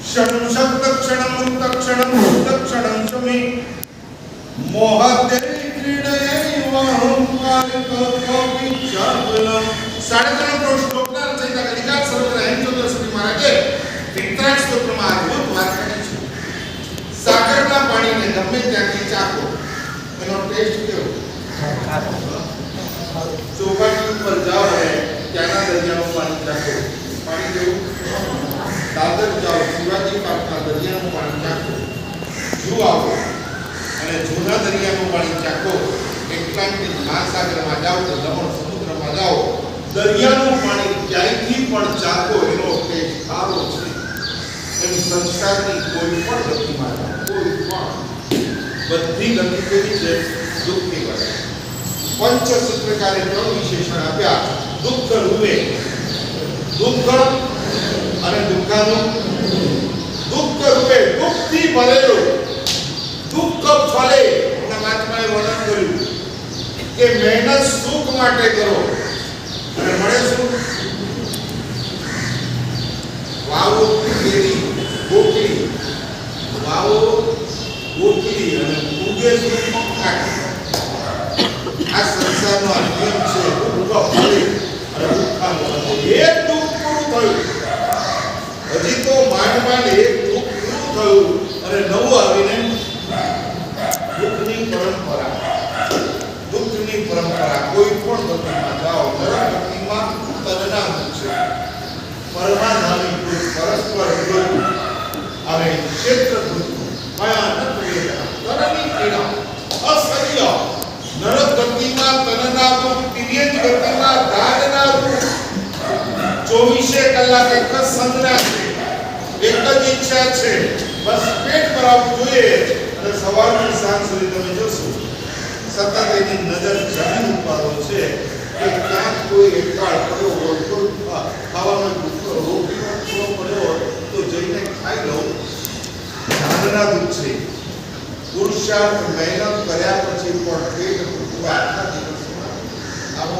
क्षणं शब्द क्षणं मुक्त क्षणं मुक्त क्षणं शमी मोहते क्रीडयैवहं मालिको विचारलं 3.5 શ્લોકના રચયિતા કલિકાત સરોવર હેમચંદ્ર સરસ્વતી મહારાજે વિતરાગ સ્તોત્રમાં અદ્ભુત વાત કરી છે. સાગરના પાણીને ગમે ત્યાંથી ચાખો એનો ટેસ્ટ કેવો? ચોપાટી ઉપર જાઓ અને ત્યાંના દરિયાનું પાણી ચાખો, પાણી કેવું? દાદર જાઓ, શિવાજી પાર્કના દરિયાનું પાણી ચાખો, જૂ આવો અને જૂના દરિયાનું પાણી ચાખો, એટલાન્ટિક મહાસાગરમાં જાઓ કે દમણ સમુદ્રમાં જાઓ, દરિયાનું પાણી ક્યાંયથી પણ ચાખો એનો ટેસ્ટ સારો છે. એમ સંસારની કોઈ પણ ગતિમાં કોઈ પણ બધી ગતિ કેવી છે? દુઃખની ગતિ. પંચસૂત્રકારે 3 વિશેષણ આપ્યા. દુઃખ રૂપે દુઃખ અને દુઃખાનું દુઃખ રૂપે દુઃખથી ભરેલું દુઃખ ફલે એના મહાત્માએ વર્ણન કર્યું કે મહેનત સુખ માટે કરો અને મળે શું? વાવો કેરી ગોકળી, વાવો ગોકળી અને ઉગે શું? આ સંસારનો નિયમ છે. દુઃખ ફલે અને દુઃખાનું એક દુઃખ પૂરું થયું, હજી તો માંડ એક દુઃખ પૂરું થયું અને નવું આવીને દુઃખની પરંપરા કોઈ પણ ગતિમાં જાઓ, દરેક ગતિમાં તદના છે. પરમાધામી કૃત પરસ્પર વિરોધ અને ક્ષેત્ર કૃત ભયાનક વેદના તરની પીડા અસહ્ય નરક ગતિમાં તનના દુઃખ, તિર્યક ગતિમાં દાનના દુઃખ. 24 કલાક એક જ સંજ્ઞા છે, એક જ ઈચ્છા છે, બસ પેટ ભરાવવું જોઈએ. અને સવારથી સાંજ સુધી તમે જોશો સતત એની નજર જમીન ઉપર છે કે ક્યાંક કોઈ એકટાળ પડ્યો હોય, કોઈ ખાવાનો ટુકડો રોટીનો ટુકડો પડ્યો હોય તો જઈને ખાઈ લો. દાનના દુઃખ છે. પુરુષાર્થ મહેનત કર્યા પછી પણ પેટ ભૂખવા આખા દિવસમાં આવો.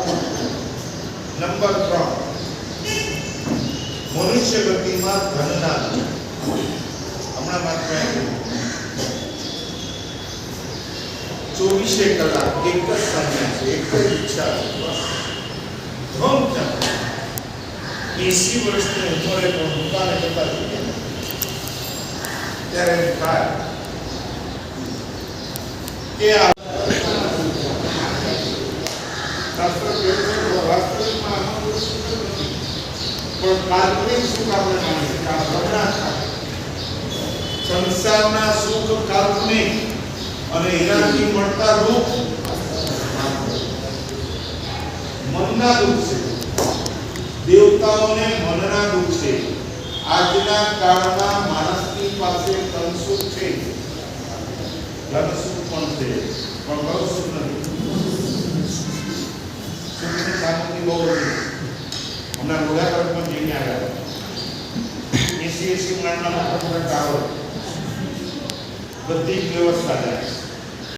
નંબર 3 મનુષ્ય ગતિમાં ધનના દુઃખ. હમણાં માત્ર 24 કલાક એક જ સંજ્ઞા છે, એક જ ઈચ્છા છે, બસ ધમ ધમ. 80 વર્ષની ઉંમરે પણ દુકાને જતા ત્યારે એમ થાય કે આ વાસ્તવિકમાં પણ કાલ્પનિક સુખ આપણે માનીએ કે આ ભ્રમણા થાય. સંસારના સુખ કાલ્પનિક અને એનાથી મળતા દુઃખ મનના દુઃખ છે. દેવતાઓને મનના દુઃખ છે. આજના કાળમાં માણસની પાસે ધન સુખ છે, ધન સુખ પણ છે, પણ બહુ સુખ નથી. સુખની સામગ્રી બહુ નથી. હમણાં ગોળાકારમાં જઈને આવ્યા 80 માળના મોટા ટાવર, બધી જ વ્યવસ્થા જાય.